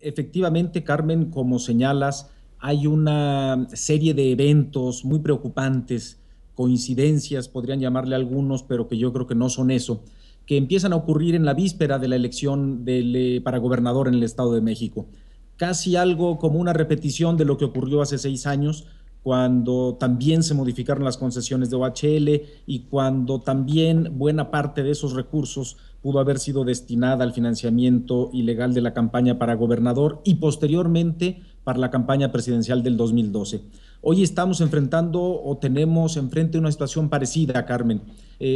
Efectivamente, Carmen, como señalas, hay una serie de eventos muy preocupantes, coincidencias, podrían llamarle algunos, pero que yo creo que no son eso, que empiezan a ocurrir en la víspera de la elección para gobernador en el Estado de México. Casi algo como una repetición de lo que ocurrió hace 6 años, cuando también se modificaron las concesiones de OHL y cuando también buena parte de esos recursos pudo haber sido destinada al financiamiento ilegal de la campaña para gobernador y posteriormente para la campaña presidencial del 2012. Hoy estamos enfrentando o tenemos enfrente una situación parecida, Carmen.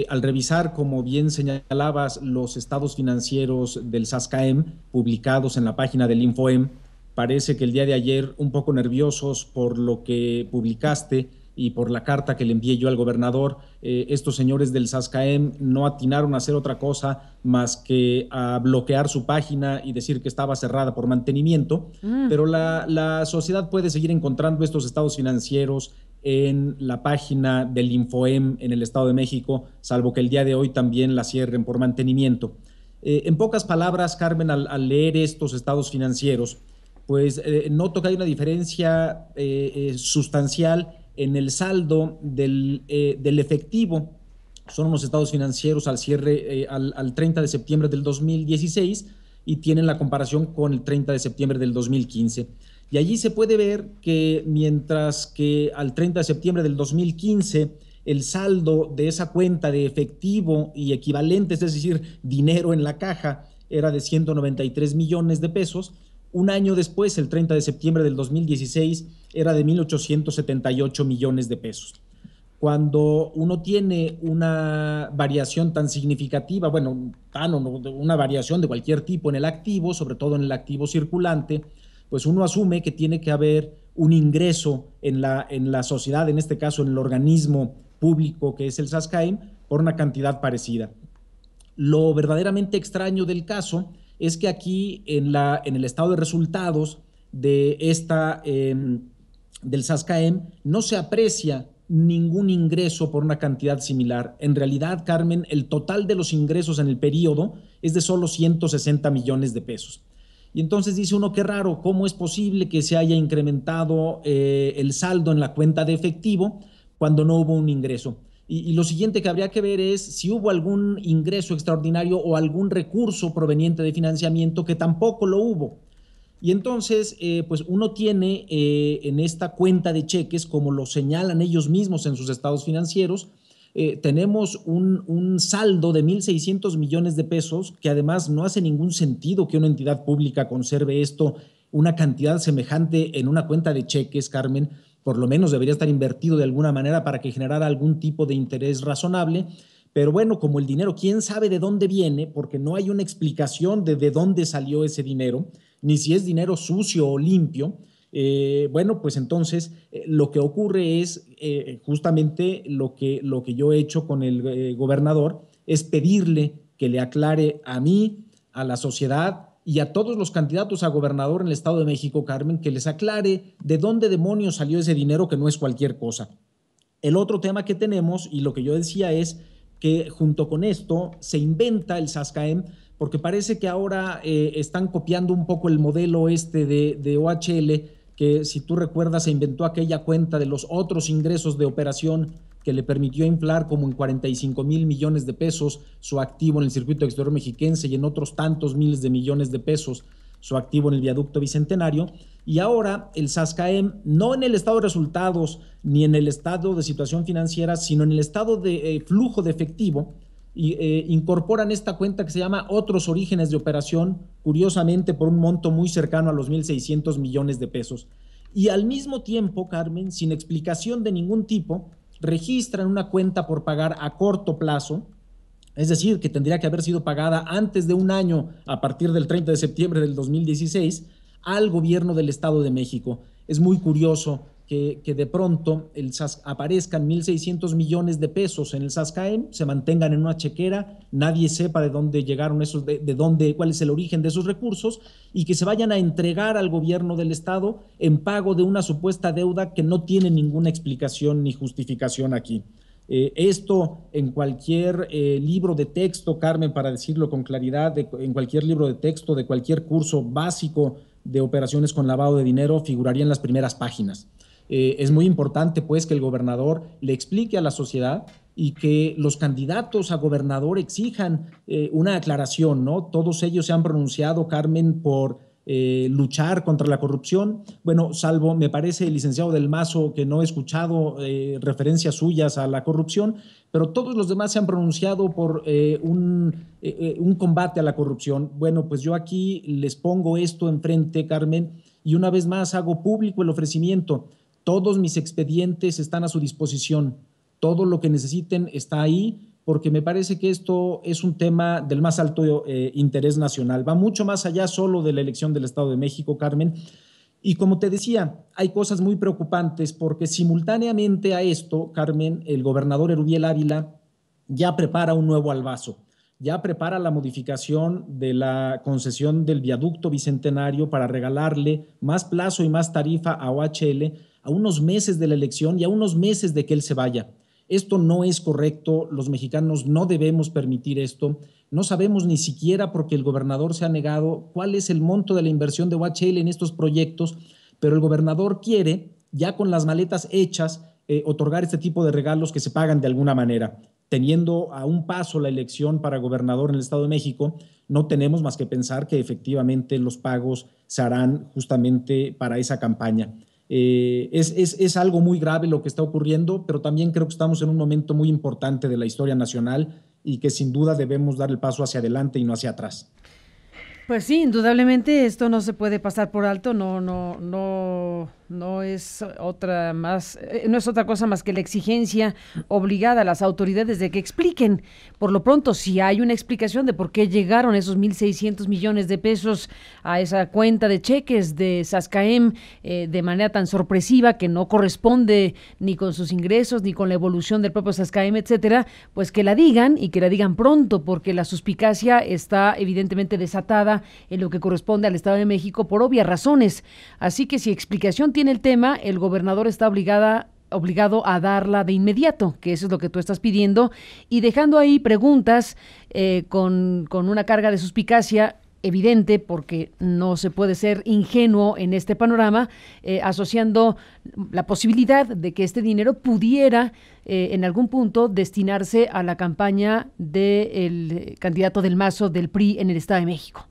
Al revisar, como bien señalabas, los estados financieros del SASCAEM publicados en la página del InfoEM, parece que el día de ayer, un poco nerviosos por lo que publicaste y por la carta que le envié yo al gobernador, estos señores del SASCAEM no atinaron a hacer otra cosa más que a bloquear su página y decir que estaba cerrada por mantenimiento, pero la sociedad puede seguir encontrando estos estados financieros en la página del InfoEM en el Estado de México, salvo que el día de hoy también la cierren por mantenimiento. En pocas palabras, Carmen, al leer estos estados financieros, pues noto que hay una diferencia sustancial en el saldo del efectivo. Son unos estados financieros al cierre, al 30 de septiembre del 2016 y tienen la comparación con el 30 de septiembre del 2015. Y allí se puede ver que mientras que al 30 de septiembre del 2015 el saldo de esa cuenta de efectivo y equivalentes, es decir, dinero en la caja, era de 193 millones de pesos. Un año después, el 30 de septiembre del 2016, era de 1.878 millones de pesos. Cuando uno tiene una variación tan significativa, bueno, una variación de cualquier tipo en el activo, sobre todo en el activo circulante, pues uno asume que tiene que haber un ingreso en la sociedad, en este caso en el organismo público que es el SASCAEM, por una cantidad parecida. Lo verdaderamente extraño del caso es que aquí en el estado de resultados de del SASCAEM no se aprecia ningún ingreso por una cantidad similar. En realidad, Carmen, el total de los ingresos en el periodo es de solo 160 millones de pesos. Y entonces dice uno, qué raro, ¿cómo es posible que se haya incrementado el saldo en la cuenta de efectivo cuando no hubo un ingreso? Y lo siguiente que habría que ver es si hubo algún ingreso extraordinario o algún recurso proveniente de financiamiento, que tampoco lo hubo. Y entonces, pues uno tiene en esta cuenta de cheques, como lo señalan ellos mismos en sus estados financieros, tenemos un saldo de 1.600 millones de pesos, que además no hace ningún sentido que una entidad pública conserve esto, una cantidad semejante en una cuenta de cheques, Carmen. Por lo menos debería estar invertido de alguna manera para que generara algún tipo de interés razonable. Pero bueno, como el dinero, quién sabe de dónde viene, porque no hay una explicación de dónde salió ese dinero, ni si es dinero sucio o limpio. Bueno, pues entonces lo que ocurre es justamente lo que yo he hecho con el gobernador, es pedirle que le aclare a mí, a la sociedad y a todos los candidatos a gobernador en el Estado de México, Carmen, que les aclare de dónde demonios salió ese dinero, que no es cualquier cosa. El otro tema que tenemos, y lo que yo decía, es que junto con esto se inventa el SASCAEM, porque parece que ahora están copiando un poco el modelo de OHL, que si tú recuerdas se inventó aquella cuenta de los otros ingresos de operación que le permitió inflar como en 45,000 millones de pesos su activo en el circuito exterior mexiquense y en otros tantos miles de millones de pesos su activo en el viaducto Bicentenario. Y ahora el SASCAEM, no en el estado de resultados ni en el estado de situación financiera, sino en el estado de flujo de efectivo, y incorporan esta cuenta que se llama otros orígenes de operación, curiosamente por un monto muy cercano a los 1.600 millones de pesos. Y al mismo tiempo, Carmen, sin explicación de ningún tipo, registran una cuenta por pagar a corto plazo, es decir, que tendría que haber sido pagada antes de un año, a partir del 30 de septiembre del 2016, al gobierno del Estado de México. Es muy curioso que de pronto aparezcan 1.600 millones de pesos en el SASCAEM, se mantengan en una chequera, nadie sepa de dónde llegaron esos, cuál es el origen de esos recursos, y que se vayan a entregar al gobierno del Estado en pago de una supuesta deuda que no tiene ninguna explicación ni justificación aquí. Esto en cualquier libro de texto, Carmen, para decirlo con claridad, en cualquier libro de texto de cualquier curso básico de operaciones con lavado de dinero figuraría en las primeras páginas. Es muy importante, pues, que el gobernador le explique a la sociedad y que los candidatos a gobernador exijan una aclaración, ¿no? Todos ellos se han pronunciado, Carmen, por luchar contra la corrupción. Bueno, salvo, me parece, el licenciado Del Mazo, que no he escuchado referencias suyas a la corrupción, pero todos los demás se han pronunciado por un combate a la corrupción. Bueno, pues yo aquí les pongo esto enfrente, Carmen, y una vez más hago público el ofrecimiento. Todos mis expedientes están a su disposición. Todo lo que necesiten está ahí, porque me parece que esto es un tema del más alto interés nacional. Va mucho más allá solo de la elección del Estado de México, Carmen. Y como te decía, hay cosas muy preocupantes porque simultáneamente a esto, Carmen, el gobernador Erubiel Ávila ya prepara un nuevo albazo, ya prepara la modificación de la concesión del viaducto bicentenario para regalarle más plazo y más tarifa a OHL a unos meses de la elección y a unos meses de que él se vaya. Esto no es correcto, los mexicanos no debemos permitir esto. No sabemos ni siquiera, porque el gobernador se ha negado, cuál es el monto de la inversión de OHL en estos proyectos, pero el gobernador quiere, ya con las maletas hechas, otorgar este tipo de regalos que se pagan de alguna manera. Teniendo a un paso la elección para gobernador en el Estado de México, no tenemos más que pensar que efectivamente los pagos se harán justamente para esa campaña. Es algo muy grave lo que está ocurriendo, pero también creo que estamos en un momento muy importante de la historia nacional y que sin duda debemos dar el paso hacia adelante y no hacia atrás. Pues sí, indudablemente esto no se puede pasar por alto, no es no es otra cosa más que la exigencia obligada a las autoridades de que expliquen, por lo pronto, si hay una explicación de por qué llegaron esos 1,600 millones de pesos a esa cuenta de cheques de Sascaem de manera tan sorpresiva que no corresponde ni con sus ingresos ni con la evolución del propio Sascaem, etcétera, pues que la digan y que la digan pronto, porque la suspicacia está evidentemente desatada en lo que corresponde al Estado de México por obvias razones. Así que si explicación tiene el tema, el gobernador está obligado a darla de inmediato, que eso es lo que tú estás pidiendo, y dejando ahí preguntas con una carga de suspicacia evidente, porque no se puede ser ingenuo en este panorama, asociando la posibilidad de que este dinero pudiera en algún punto destinarse a la campaña del candidato Del Mazo del PRI en el Estado de México.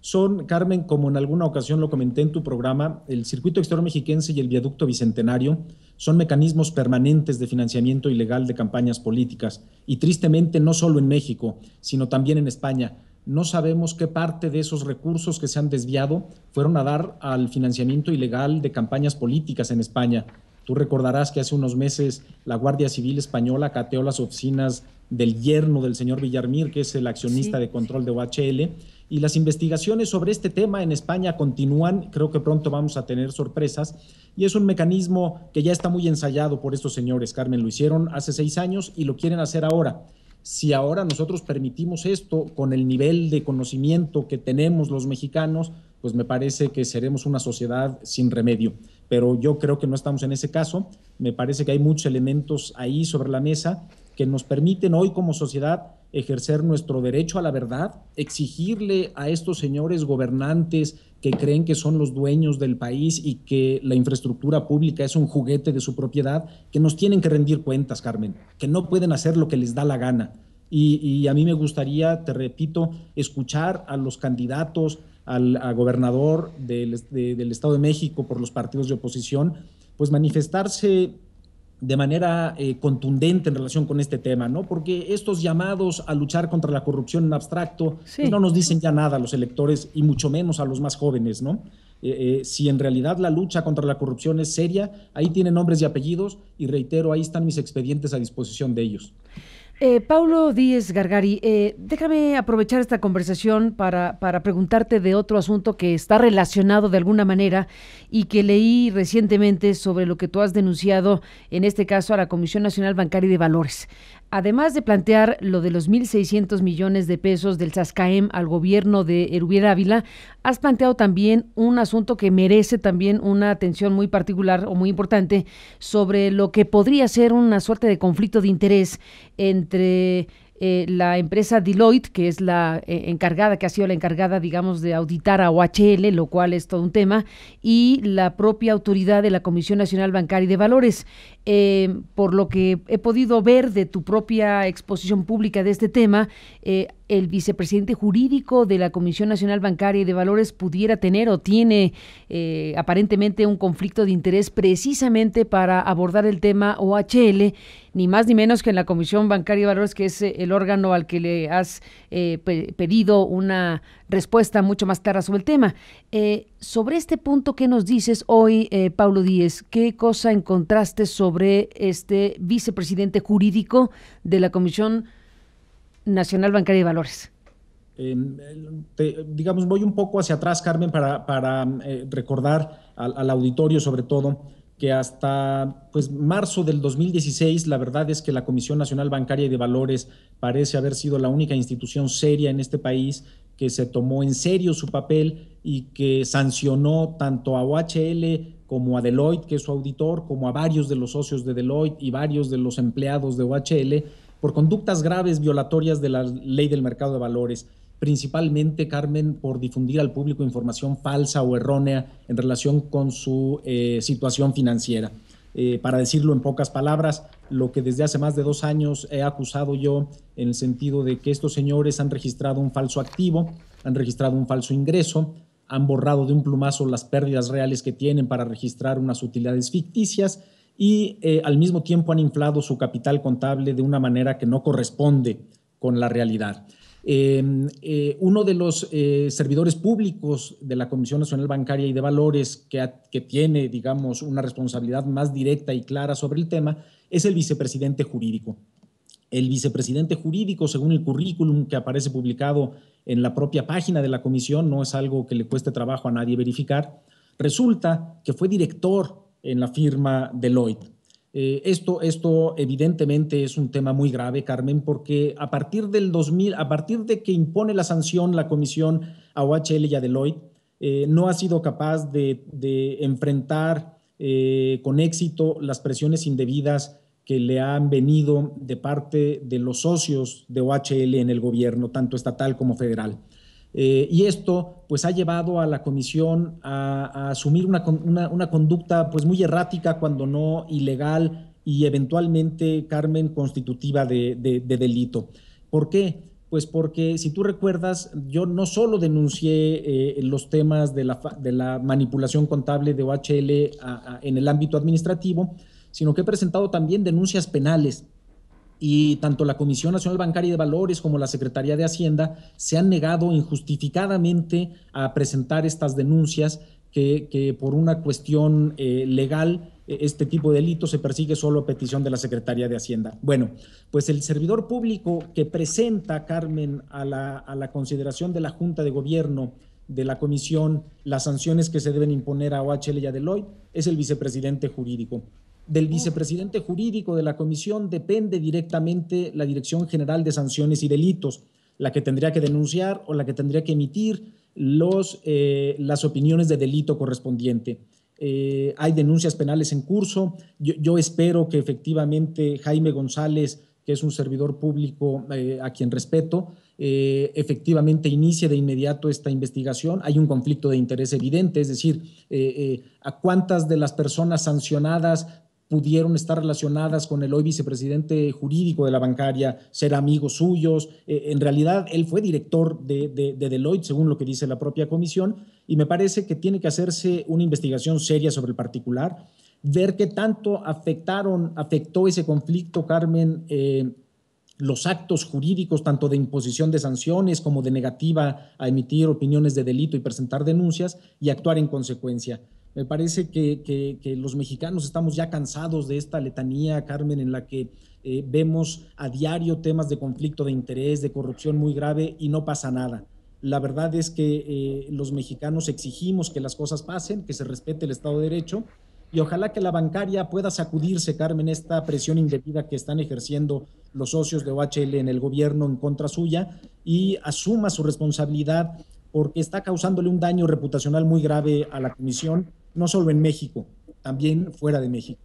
Son, Carmen, como en alguna ocasión lo comenté en tu programa, el circuito exterior mexiquense y el viaducto bicentenario son mecanismos permanentes de financiamiento ilegal de campañas políticas, y tristemente no solo en México, sino también en España. No sabemos qué parte de esos recursos que se han desviado fueron a dar al financiamiento ilegal de campañas políticas en España. Tú recordarás que hace unos meses la Guardia Civil Española cateó las oficinas del yerno del señor Villarmir, que es el accionista de control de OHL, y las investigaciones sobre este tema en España continúan. Creo que pronto vamos a tener sorpresas, y es un mecanismo que ya está muy ensayado por estos señores, Carmen. Lo hicieron hace 6 años y lo quieren hacer ahora. Si ahora nosotros permitimos esto con el nivel de conocimiento que tenemos los mexicanos, pues me parece que seremos una sociedad sin remedio. Pero yo creo que no estamos en ese caso. Me parece que hay muchos elementos ahí sobre la mesa que nos permiten hoy como sociedad ejercer nuestro derecho a la verdad, exigirle a estos señores gobernantes que creen que son los dueños del país y que la infraestructura pública es un juguete de su propiedad, que nos tienen que rendir cuentas, Carmen, que no pueden hacer lo que les da la gana. Y a mí me gustaría, te repito, escuchar a los candidatos a gobernador del Estado de México por los partidos de oposición, pues manifestarse de manera contundente en relación con este tema, ¿no? Porque estos llamados a luchar contra la corrupción en abstracto, sí, pues no nos dicen ya nada a los electores y mucho menos a los más jóvenes, ¿no? Si en realidad la lucha contra la corrupción es seria, ahí tienen nombres y apellidos, y reitero, ahí están mis expedientes a disposición de ellos. Paulo Díez Gargari, déjame aprovechar esta conversación para preguntarte de otro asunto que está relacionado de alguna manera y que leí recientemente sobre lo que tú has denunciado, en este caso a la Comisión Nacional Bancaria y de Valores. Además de plantear lo de los 1,600 millones de pesos del Sascaem al gobierno de Erubiel Ávila, has planteado también un asunto que merece también una atención muy particular o muy importante sobre lo que podría ser una suerte de conflicto de interés entre la empresa Deloitte, que es la encargada, que ha sido la encargada, digamos, de auditar a OHL, lo cual es todo un tema, y la propia autoridad de la Comisión Nacional Bancaria y de Valores. Por lo que he podido ver de tu propia exposición pública de este tema, el vicepresidente jurídico de la Comisión Nacional Bancaria y de Valores pudiera tener o tiene aparentemente un conflicto de interés precisamente para abordar el tema OHL, ni más ni menos que en la Comisión Bancaria y de Valores, que es el órgano al que le has pedido una respuesta mucho más clara sobre el tema. Sobre este punto, ¿qué nos dices hoy, Paulo Díez? ¿Qué cosa encontraste sobre este vicepresidente jurídico de la Comisión Nacional Bancaria y de Valores? Digamos, voy un poco hacia atrás, Carmen, para recordar al auditorio, sobre todo, que hasta pues marzo del 2016, la verdad es que la Comisión Nacional Bancaria y de Valores parece haber sido la única institución seria en este país que se tomó en serio su papel y que sancionó tanto a OHL como a Deloitte, que es su auditor, como a varios de los socios de Deloitte y varios de los empleados de OHL por conductas graves violatorias de la ley del mercado de valores, principalmente, Carmen, por difundir al público información falsa o errónea en relación con su situación financiera. Para decirlo en pocas palabras, lo que desde hace más de 2 años he acusado yo, en el sentido de que estos señores han registrado un falso activo, han registrado un falso ingreso, han borrado de un plumazo las pérdidas reales que tienen para registrar unas utilidades ficticias y al mismo tiempo han inflado su capital contable de una manera que no corresponde con la realidad. Uno de los servidores públicos de la Comisión Nacional Bancaria y de Valores que tiene, digamos, una responsabilidad más directa y clara sobre el tema es el vicepresidente jurídico. El vicepresidente jurídico, según el currículum que aparece publicado en la propia página de la comisión, no es algo que le cueste trabajo a nadie verificar, resulta que fue director en la firma Deloitte. Esto evidentemente es un tema muy grave, Carmen, porque a partir de que impone la sanción la comisión a OHL y a Deloitte, no ha sido capaz de enfrentar con éxito las presiones indebidas que le han venido de parte de los socios de OHL en el gobierno, tanto estatal como federal. Y esto pues ha llevado a la comisión a asumir una conducta pues muy errática, cuando no ilegal, y eventualmente, Carmen, constitutiva de delito. ¿Por qué? Pues porque, si tú recuerdas, yo no solo denuncié los temas de la manipulación contable de OHL en el ámbito administrativo, sino que he presentado también denuncias penales. Y tanto la Comisión Nacional Bancaria y de Valores como la Secretaría de Hacienda se han negado injustificadamente a presentar estas denuncias que por una cuestión legal este tipo de delito se persigue solo a petición de la Secretaría de Hacienda. Bueno, pues el servidor público que presenta, Carmen, a la consideración de la Junta de Gobierno de la Comisión las sanciones que se deben imponer a OHL y a Deloitte es el vicepresidente jurídico. Del vicepresidente jurídico de la comisión depende directamente la Dirección General de Sanciones y Delitos, la que tendría que denunciar o la que tendría que emitir las opiniones de delito correspondiente. Hay denuncias penales en curso. Yo espero que efectivamente Jaime González, que es un servidor público a quien respeto, efectivamente inicie de inmediato esta investigación. Hay un conflicto de interés evidente, es decir, a cuántas de las personas sancionadas pudieron estar relacionadas con el hoy vicepresidente jurídico de la bancaria, ser amigos suyos. En realidad, él fue director de Deloitte, según lo que dice la propia comisión, y me parece que tiene que hacerse una investigación seria sobre el particular, ver qué tanto afectó ese conflicto, Carmen, los actos jurídicos, tanto de imposición de sanciones como de negativa a emitir opiniones de delito y presentar denuncias, y actuar en consecuencia. Me parece que los mexicanos estamos ya cansados de esta letanía, Carmen, en la que vemos a diario temas de conflicto de interés, de corrupción muy grave, y no pasa nada. La verdad es que los mexicanos exigimos que las cosas pasen, que se respete el Estado de Derecho, y ojalá que la bancaria pueda sacudirse, Carmen, esta presión indebida que están ejerciendo los socios de OHL en el gobierno en contra suya, y asuma su responsabilidad, porque está causándole un daño reputacional muy grave a la comisión, no solo en México, también fuera de México.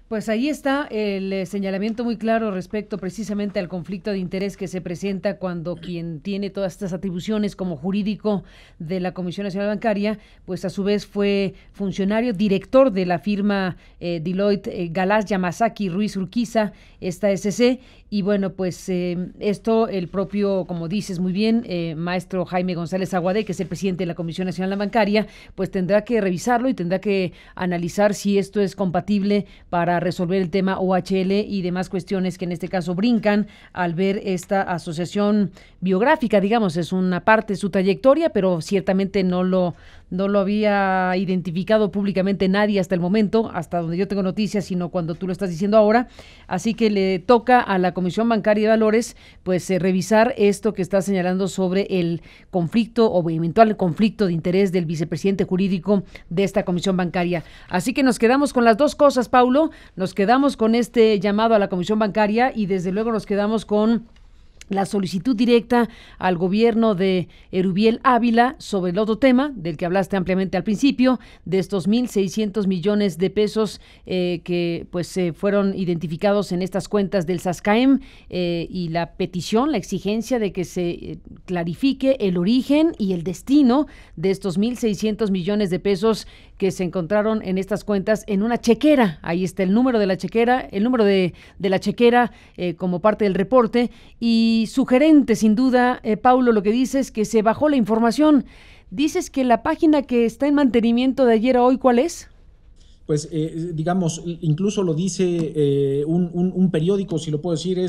Pues ahí está el señalamiento muy claro respecto precisamente al conflicto de interés que se presenta cuando quien tiene todas estas atribuciones como jurídico de la Comisión Nacional Bancaria, pues a su vez fue funcionario, director de la firma Deloitte Galás Yamasaki Ruiz Urquiza, esta SC. Y bueno, pues esto el propio, como dices muy bien, maestro Jaime González Aguadé, que es el presidente de la Comisión Nacional Bancaria, pues tendrá que revisarlo y tendrá que analizar si esto es compatible para resolver el tema OHL y demás cuestiones que en este caso brincan al ver esta asociación biográfica, digamos, es una parte de su trayectoria, pero ciertamente no lo había identificado públicamente nadie hasta el momento, hasta donde yo tengo noticias, sino cuando tú lo estás diciendo ahora. Así que le toca a la Comisión Bancaria de Valores pues revisar esto que está señalando sobre el conflicto o eventual conflicto de interés del vicepresidente jurídico de esta Comisión Bancaria. Así que nos quedamos con las dos cosas, Paulo, nos quedamos con este llamado a la Comisión Bancaria y desde luego nos quedamos con la solicitud directa al gobierno de Erubiel Ávila sobre el otro tema del que hablaste ampliamente al principio, de estos 1.600 millones de pesos que pues fueron identificados en estas cuentas del SASCAEM y la petición, la exigencia de que se clarifique el origen y el destino de estos 1.600 millones de pesos que se encontraron en estas cuentas en una chequera. Ahí está el número de la chequera, el número de la chequera como parte del reporte. Y sugerente, sin duda, Paulo, lo que dices es que se bajó la información. Dices que la página que está en mantenimiento de ayer a hoy, ¿cuál es? Pues digamos, incluso lo dice un periódico, si lo puedo decir,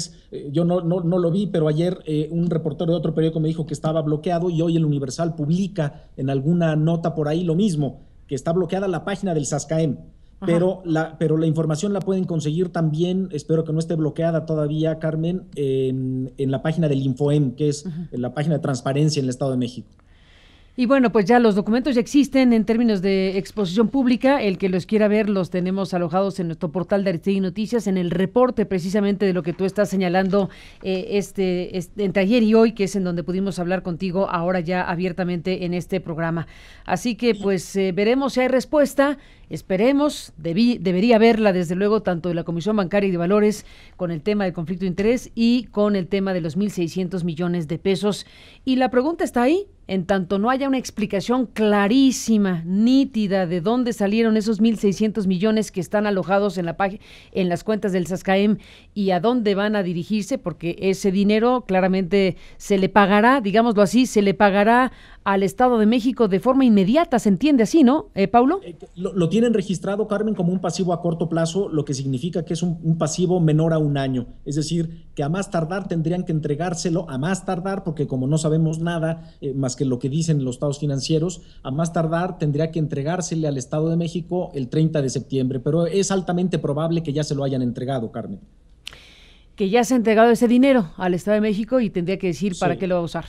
yo no lo vi, pero ayer un reportero de otro periódico me dijo que estaba bloqueado y hoy el Universal publica en alguna nota por ahí lo mismo, que está bloqueada la página del SASCAEM. Pero la información la pueden conseguir también, espero que no esté bloqueada todavía, Carmen, en la página del Infoem, que es la página de transparencia en el Estado de México. Y bueno, pues ya los documentos ya existen en términos de exposición pública. El que los quiera ver los tenemos alojados en nuestro portal de Aristegui Noticias, en el reporte precisamente de lo que tú estás señalando entre ayer y hoy, que es en donde pudimos hablar contigo ahora ya abiertamente en este programa. Así que pues veremos si hay respuesta. Esperemos, debería haberla desde luego tanto de la Comisión Bancaria y de Valores con el tema del conflicto de interés y con el tema de los 1.600 millones de pesos. Y la pregunta está ahí, en tanto no haya una explicación clarísima, nítida de dónde salieron esos 1.600 millones que están alojados en en las cuentas del SASCAEM y a dónde van a dirigirse, porque ese dinero claramente se le pagará, digámoslo así, se le pagará al Estado de México de forma inmediata, se entiende así, ¿no, Paulo? Lo tienen registrado, Carmen, como un pasivo a corto plazo, lo que significa que es un pasivo menor a un año. Es decir, que a más tardar tendrían que entregárselo, a más tardar, porque como no sabemos nada más que lo que dicen los estados financieros, a más tardar tendría que entregársele al Estado de México el 30 de septiembre, pero es altamente probable que ya se lo hayan entregado, Carmen. Que ya se ha entregado ese dinero al Estado de México y tendría que decir para qué lo va a usar.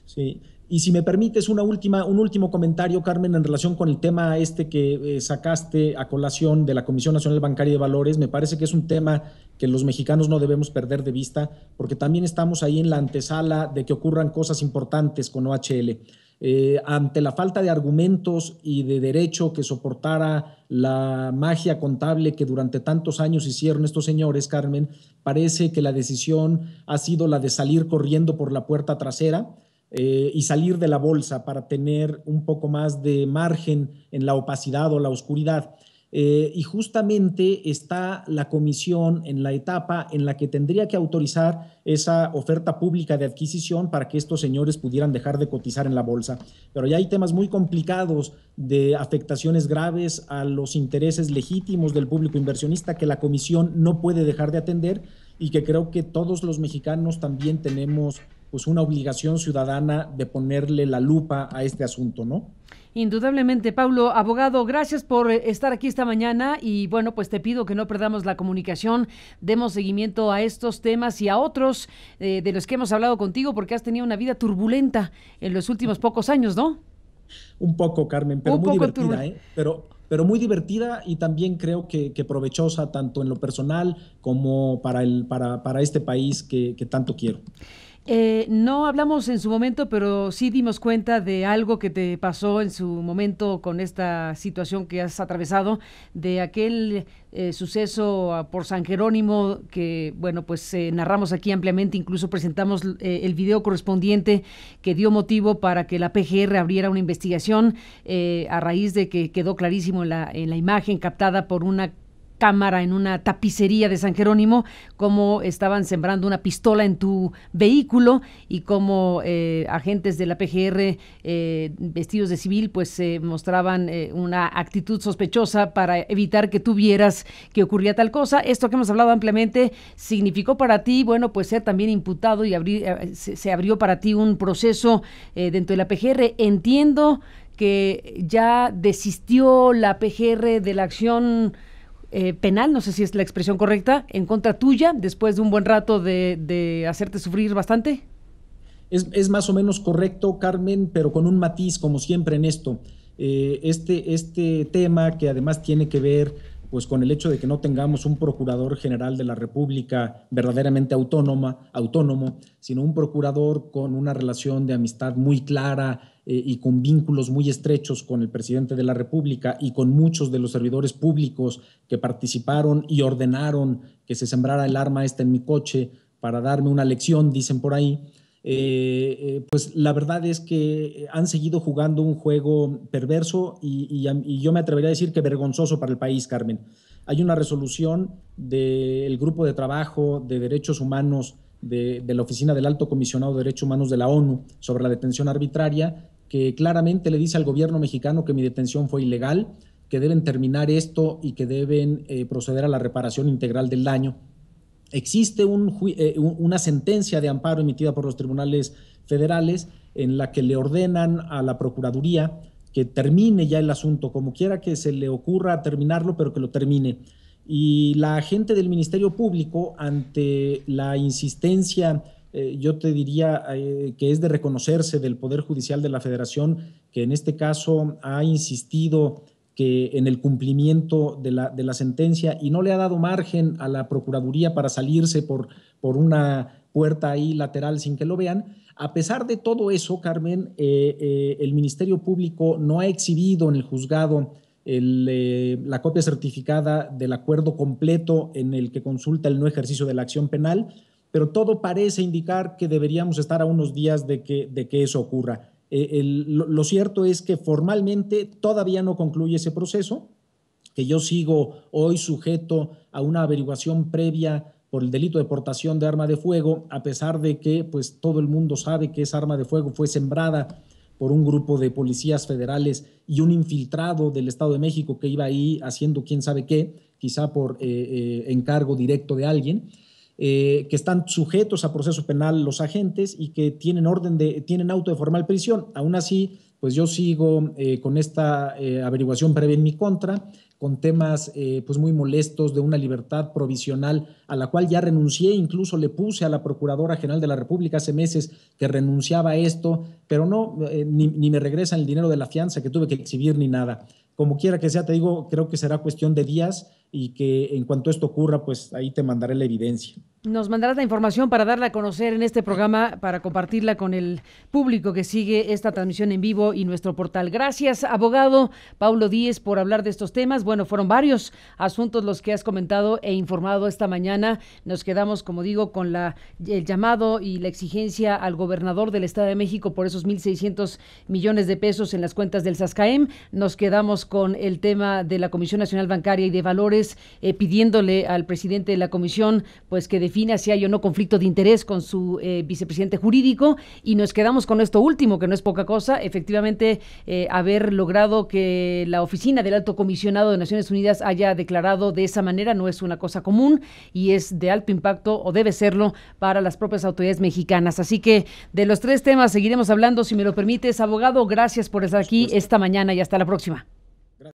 Sí. Y si me permites un último comentario, Carmen, en relación con el tema que sacaste a colación de la Comisión Nacional Bancaria de Valores, me parece que es un tema que los mexicanos no debemos perder de vista, porque también estamos ahí en la antesala de que ocurran cosas importantes con OHL. Ante la falta de argumentos y de derecho que soportara la magia contable que durante tantos años hicieron estos señores, Carmen, parece que la decisión ha sido la de salir corriendo por la puerta trasera, y salir de la bolsa para tener un poco más de margen en la opacidad o la oscuridad. Y justamente está la comisión en la etapa en la que tendría que autorizar esa oferta pública de adquisición para que estos señores pudieran dejar de cotizar en la bolsa. Pero ya hay temas muy complicados de afectaciones graves a los intereses legítimos del público inversionista que la comisión no puede dejar de atender y que creo que todos los mexicanos también tenemos pues una obligación ciudadana de ponerle la lupa a este asunto, ¿no? Indudablemente, Paulo, abogado, gracias por estar aquí esta mañana y bueno, pues te pido que no perdamos la comunicación, demos seguimiento a estos temas y a otros de los que hemos hablado contigo porque has tenido una vida turbulenta en los últimos pocos años, ¿no? Un poco, Carmen, pero muy divertida, pero muy divertida y también creo que provechosa tanto en lo personal como para este país que tanto quiero. No hablamos en su momento, pero sí dimos cuenta de algo que te pasó en su momento con esta situación que has atravesado, de aquel suceso por San Jerónimo que, bueno, pues narramos aquí ampliamente, incluso presentamos el video correspondiente que dio motivo para que la PGR abriera una investigación a raíz de que quedó clarísimo en la imagen captada por una cámara en una tapicería de San Jerónimo, cómo estaban sembrando una pistola en tu vehículo y cómo agentes de la PGR vestidos de civil pues mostraban una actitud sospechosa para evitar que tú vieras que ocurría tal cosa. Esto que hemos hablado ampliamente significó para ti, bueno, pues ser también imputado y se abrió para ti un proceso dentro de la PGR. Entiendo que ya desistió la PGR de la acción penal, no sé si es la expresión correcta, en contra tuya, después de un buen rato de hacerte sufrir bastante. Es más o menos correcto, Carmen, pero con un matiz, como siempre en esto. Este tema que además tiene que ver pues con el hecho de que no tengamos un procurador general de la República verdaderamente autónomo, sino un procurador con una relación de amistad muy clara y con vínculos muy estrechos con el presidente de la República y con muchos de los servidores públicos que participaron y ordenaron que se sembrara el arma esta en mi coche para darme una lección, dicen por ahí. Pues la verdad es que han seguido jugando un juego perverso y yo me atrevería a decir que vergonzoso para el país, Carmen. Hay una resolución del Grupo de Trabajo de Derechos Humanos de la Oficina del Alto Comisionado de Derechos Humanos de la ONU sobre la detención arbitraria, que claramente le dice al gobierno mexicano que mi detención fue ilegal, que deben terminar esto y que deben proceder a la reparación integral del daño. Existe una sentencia de amparo emitida por los tribunales federales en la que le ordenan a la Procuraduría que termine ya el asunto, como quiera que se le ocurra terminarlo, pero que lo termine. Y la agente del Ministerio Público, ante la insistencia, yo te diría que es de reconocerse del Poder Judicial de la Federación, que en este caso ha insistido que en el cumplimiento de la sentencia y no le ha dado margen a la Procuraduría para salirse por una puerta ahí lateral sin que lo vean. A pesar de todo eso, Carmen, el Ministerio Público no ha exhibido en el juzgado la copia certificada del acuerdo completo en el que consulta el no ejercicio de la acción penal, pero todo parece indicar que deberíamos estar a unos días de que eso ocurra. Lo cierto es que formalmente todavía no concluye ese proceso, que yo sigo hoy sujeto a una averiguación previa por el delito de portación de arma de fuego, a pesar de que pues, todo el mundo sabe que esa arma de fuego fue sembrada por un grupo de policías federales y un infiltrado del Estado de México que iba ahí haciendo quién sabe qué, quizá por encargo directo de alguien. Que están sujetos a proceso penal los agentes y que tienen auto de formal prisión. Aún así, pues yo sigo con esta averiguación previa en mi contra, con temas pues muy molestos de una libertad provisional a la cual ya renuncié, incluso le puse a la Procuradora General de la República hace meses que renunciaba a esto, pero no, ni me regresan el dinero de la fianza que tuve que exhibir ni nada. Como quiera que sea, te digo, creo que será cuestión de días y que en cuanto esto ocurra, pues ahí te mandaré la evidencia. Nos mandarás la información para darla a conocer en este programa, para compartirla con el público que sigue esta transmisión en vivo y nuestro portal. Gracias, abogado Paulo Díez, por hablar de estos temas. Bueno, fueron varios asuntos los que has comentado e informado esta mañana. Nos quedamos, como digo, con el llamado y la exigencia al gobernador del Estado de México por esos 1,600 millones de pesos en las cuentas del SASCAEM. Nos quedamos con el tema de la Comisión Nacional Bancaria y de Valores, pidiéndole al presidente de la comisión pues que defina si hay o no conflicto de interés con su vicepresidente jurídico, y nos quedamos con esto último, que no es poca cosa, efectivamente haber logrado que la oficina del Alto Comisionado de Naciones Unidas haya declarado de esa manera no es una cosa común y es de alto impacto, o debe serlo, para las propias autoridades mexicanas. Así que de los tres temas seguiremos hablando, si me lo permites, abogado. Gracias por estar aquí esta mañana y hasta la próxima.